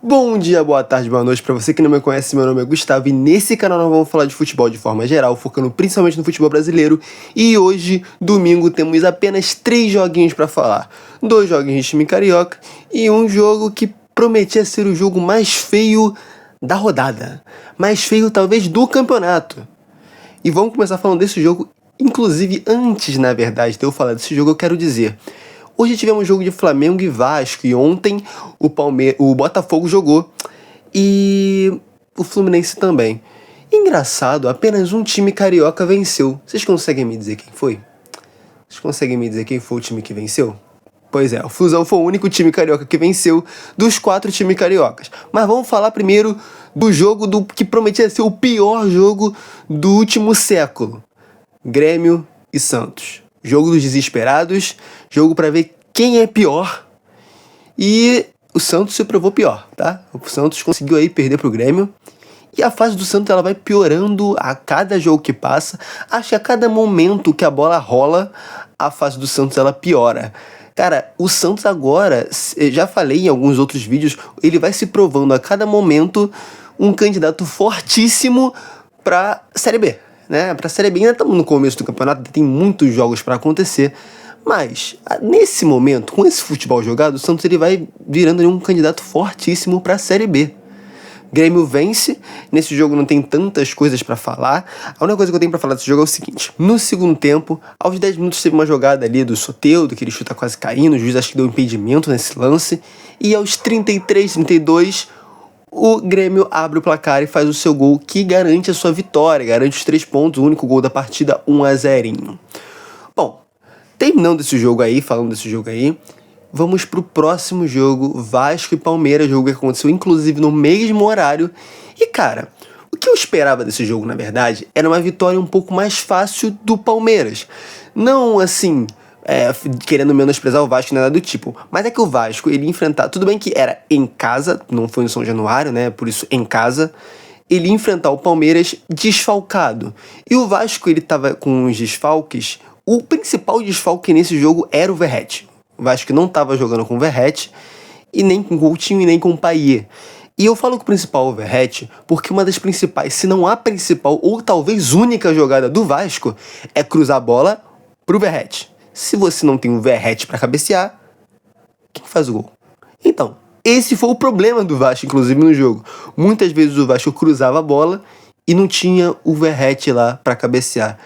Bom dia, boa tarde, boa noite. Pra você que não me conhece, meu nome é Gustavo e nesse canal nós vamos falar de futebol de forma geral, focando principalmente no futebol brasileiro. E hoje, domingo, temos apenas 3 joguinhos pra falar. 2 joguinhos de time carioca e um jogo que prometia ser o jogo mais feio da rodada. Mais feio talvez do campeonato. E vamos começar falando desse jogo. Inclusive, antes, na verdade, de eu falar desse jogo, eu quero dizer... Hoje tivemos um jogo de Flamengo e Vasco, e ontem o Botafogo jogou, e o Fluminense também. Engraçado, apenas um time carioca venceu. Vocês conseguem me dizer quem foi? Vocês conseguem me dizer quem foi o time que venceu? Pois é, o Flusão foi o único time carioca que venceu dos 4 times cariocas. Mas vamos falar primeiro do jogo que prometia ser o pior jogo do último século. Grêmio e Santos. Jogo dos desesperados, jogo pra ver quem é pior. E o Santos se provou pior, tá? O Santos conseguiu aí perder pro Grêmio. E a fase do Santos ela vai piorando a cada jogo que passa. Acho que a cada momento que a bola rola, a fase do Santos ela piora. Cara, o Santos agora, já falei em alguns outros vídeos, ele vai se provando a cada momento um candidato fortíssimo pra Série B. Né? Pra Série B ainda estamos no começo do campeonato, tem muitos jogos para acontecer, mas nesse momento, com esse futebol jogado, o Santos ele vai virando um candidato fortíssimo para a Série B. Grêmio vence, nesse jogo não tem tantas coisas para falar. A única coisa que eu tenho para falar desse jogo é o seguinte: no segundo tempo, aos 10 minutos teve uma jogada ali do Soteldo, que ele chuta quase caindo, o juiz acho que deu impedimento nesse lance, e aos 33, 32 o Grêmio abre o placar e faz o seu gol que garante a sua vitória, garante os 3 pontos, o único gol da partida, 1-0. Bom, terminando esse jogo aí, falando desse jogo aí, vamos pro próximo jogo, Vasco e Palmeiras, jogo que aconteceu inclusive no mesmo horário. E cara, o que eu esperava desse jogo, na verdade, era uma vitória um pouco mais fácil do Palmeiras. Não assim... querendo menosprezar o Vasco, nada do tipo. Mas é que o Vasco, ele enfrentar... Tudo bem que era em casa, não foi no São Januário, né? Por isso, em casa. Ele ia enfrentar o Palmeiras desfalcado. E o Vasco, ele tava com os desfalques. O principal desfalque nesse jogo era o Verratti. O Vasco não tava jogando com o Verratti, e nem com o Coutinho, e nem com o Payet. E eu falo que o principal é o Verratti, porque uma das principais, se não a principal, ou talvez única jogada do Vasco, é cruzar a bola pro Verratti. Se você não tem um Verratti para cabecear, quem faz o gol? Então, esse foi o problema do Vasco, inclusive, no jogo. Muitas vezes o Vasco cruzava a bola e não tinha o Verratti lá para cabecear.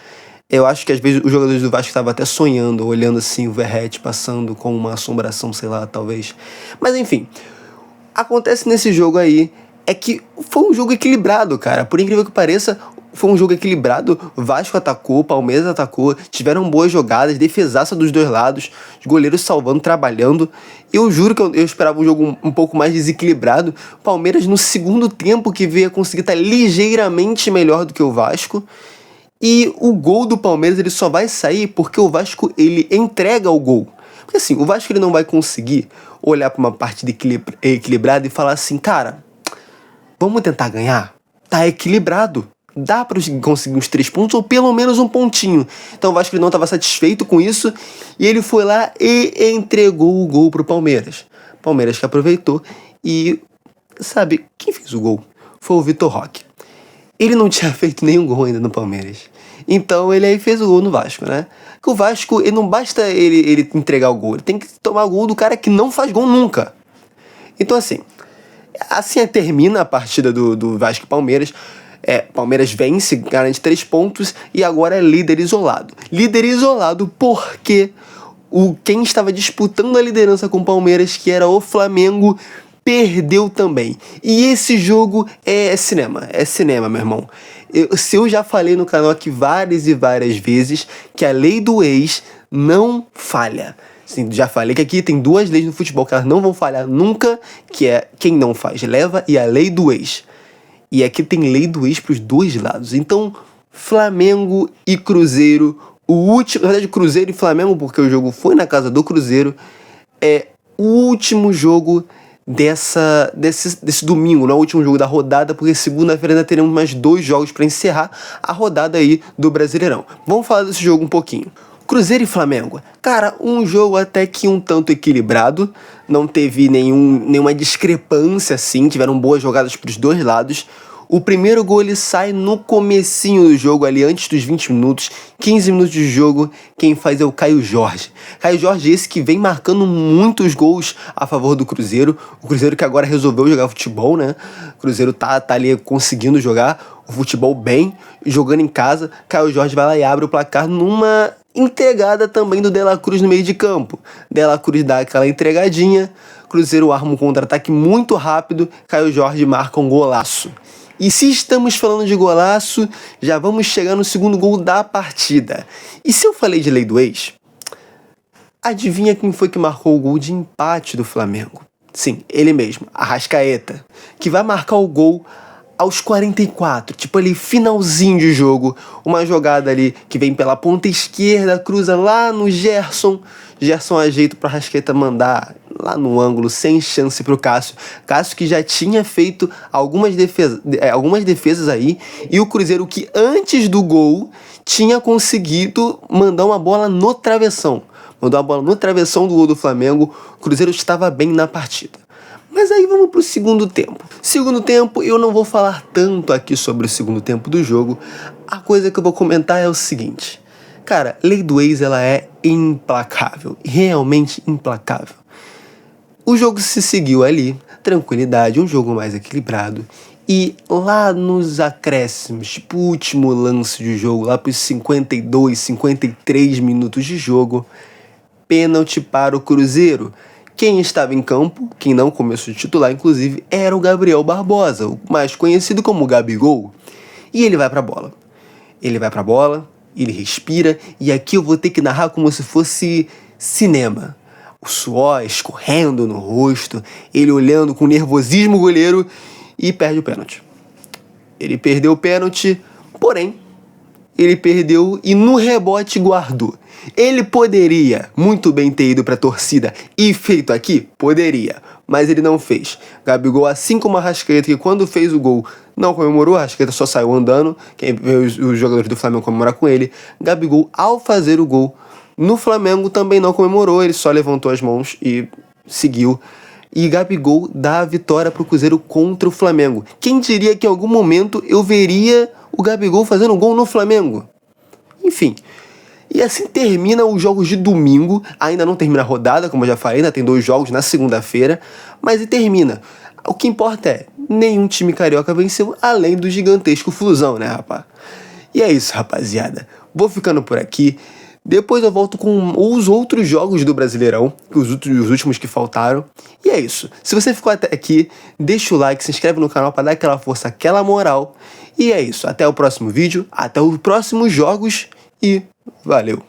Eu acho que às vezes os jogadores do Vasco estavam até sonhando, olhando assim o Verratti passando com uma assombração, sei lá, talvez. Mas enfim, acontece nesse jogo aí é que foi um jogo equilibrado, cara. Por incrível que pareça, foi um jogo equilibrado. O Vasco atacou, o Palmeiras atacou, tiveram boas jogadas, defesaça dos dois lados, os goleiros salvando, trabalhando. Eu juro que eu esperava um jogo um pouco mais desequilibrado. O Palmeiras no segundo tempo que veio a conseguir estar ligeiramente melhor do que o Vasco. E o gol do Palmeiras ele só vai sair porque o Vasco ele entrega o gol. Porque assim, o Vasco ele não vai conseguir olhar para uma partida equilibrada e falar assim, cara, vamos tentar ganhar? Tá equilibrado. Dá para conseguir uns 3 pontos ou pelo menos um pontinho. Então o Vasco ele não estava satisfeito com isso e ele foi lá e entregou o gol pro Palmeiras. Palmeiras que aproveitou e, sabe, quem fez o gol? Foi o Vitor Roque. Ele não tinha feito nenhum gol ainda no Palmeiras. Então ele aí fez o gol no Vasco, né? Porque o Vasco, ele não basta ele entregar o gol, ele tem que tomar o gol do cara que não faz gol nunca. Então assim termina a partida do Vasco e Palmeiras. Palmeiras vence, garante 3 pontos e agora é líder isolado. Líder isolado porque quem estava disputando a liderança com o Palmeiras, que era o Flamengo, perdeu também. E esse jogo é cinema, meu irmão. Eu já falei no canal aqui várias e várias vezes que a lei do ex não falha. Sim, já falei que aqui tem 2 leis no futebol que elas não vão falhar nunca, que é quem não faz leva e a lei do ex. E aqui tem lei do ex pros 2 lados. Então, Flamengo e Cruzeiro, na verdade Cruzeiro e Flamengo, porque o jogo foi na casa do Cruzeiro, é o último jogo desse domingo, não é o último jogo da rodada, porque segunda-feira ainda teremos mais 2 jogos para encerrar a rodada aí do Brasileirão. Vamos falar desse jogo um pouquinho. Cruzeiro e Flamengo. Cara, um jogo até que um tanto equilibrado, não teve nenhuma discrepância assim, tiveram boas jogadas pros dois lados. O primeiro gol ele sai no comecinho do jogo, ali antes dos 20 minutos, 15 minutos de jogo, quem faz é o Caio Jorge. Caio Jorge esse que vem marcando muitos gols a favor do Cruzeiro. O Cruzeiro que agora resolveu jogar futebol, né? O Cruzeiro tá ali conseguindo jogar o futebol bem, jogando em casa. Caio Jorge vai lá e abre o placar numa entregada também do De La Cruz no meio de campo. De La Cruz dá aquela entregadinha, Cruzeiro arma um contra-ataque muito rápido, Caio Jorge marca um golaço. E se estamos falando de golaço, já vamos chegar no segundo gol da partida. E se eu falei de lei do ex, adivinha quem foi que marcou o gol de empate do Flamengo? Sim, ele mesmo, Arrascaeta, que vai marcar o gol aos 44, tipo ali, finalzinho de jogo, uma jogada ali que vem pela ponta esquerda, cruza lá no Gerson ajeita para Arrascaeta mandar lá no ângulo, sem chance pro Cássio que já tinha feito algumas defesas aí, e o Cruzeiro que antes do gol tinha conseguido mandar uma bola no travessão, mandou a bola no travessão do gol do Flamengo. O Cruzeiro estava bem na partida. Mas aí vamos pro segundo tempo. Segundo tempo, eu não vou falar tanto aqui sobre o segundo tempo do jogo. A coisa que eu vou comentar é o seguinte. Cara, lei do ex, ela é implacável. Realmente implacável. O jogo se seguiu ali, tranquilidade, um jogo mais equilibrado. E lá nos acréscimos, tipo o último lance de jogo, lá pros 52, 53 minutos de jogo, pênalti para o Cruzeiro. Quem estava em campo, quem não começou de titular, inclusive, era o Gabriel Barbosa, o mais conhecido como Gabigol. E ele vai pra bola. Ele respira, e aqui eu vou ter que narrar como se fosse cinema. O suor escorrendo no rosto, ele olhando com nervosismo o goleiro e perde o pênalti. Ele perdeu o pênalti, porém, ele perdeu e no rebote guardou. Ele poderia muito bem ter ido para a torcida e feito aqui? Poderia, mas ele não fez. Gabigol, assim como a Arrascaeta, que quando fez o gol não comemorou, a Arrascaeta só saiu andando, quem viu os jogadores do Flamengo comemorar com ele. Gabigol, ao fazer o gol no Flamengo, também não comemorou, ele só levantou as mãos e seguiu. E Gabigol dá a vitória para o Cruzeiro contra o Flamengo. Quem diria que em algum momento eu veria o Gabigol fazendo um gol no Flamengo? Enfim. E assim termina os jogos de domingo. Ainda não termina a rodada, como eu já falei, ainda tem 2 jogos na segunda-feira. Mas termina. O que importa é, nenhum time carioca venceu, além do gigantesco Flusão, né, rapaz? E é isso, rapaziada. Vou ficando por aqui. Depois eu volto com os outros jogos do Brasileirão, os últimos que faltaram. E é isso. Se você ficou até aqui, deixa o like, se inscreve no canal para dar aquela força, aquela moral. E é isso. Até o próximo vídeo, até os próximos jogos e valeu!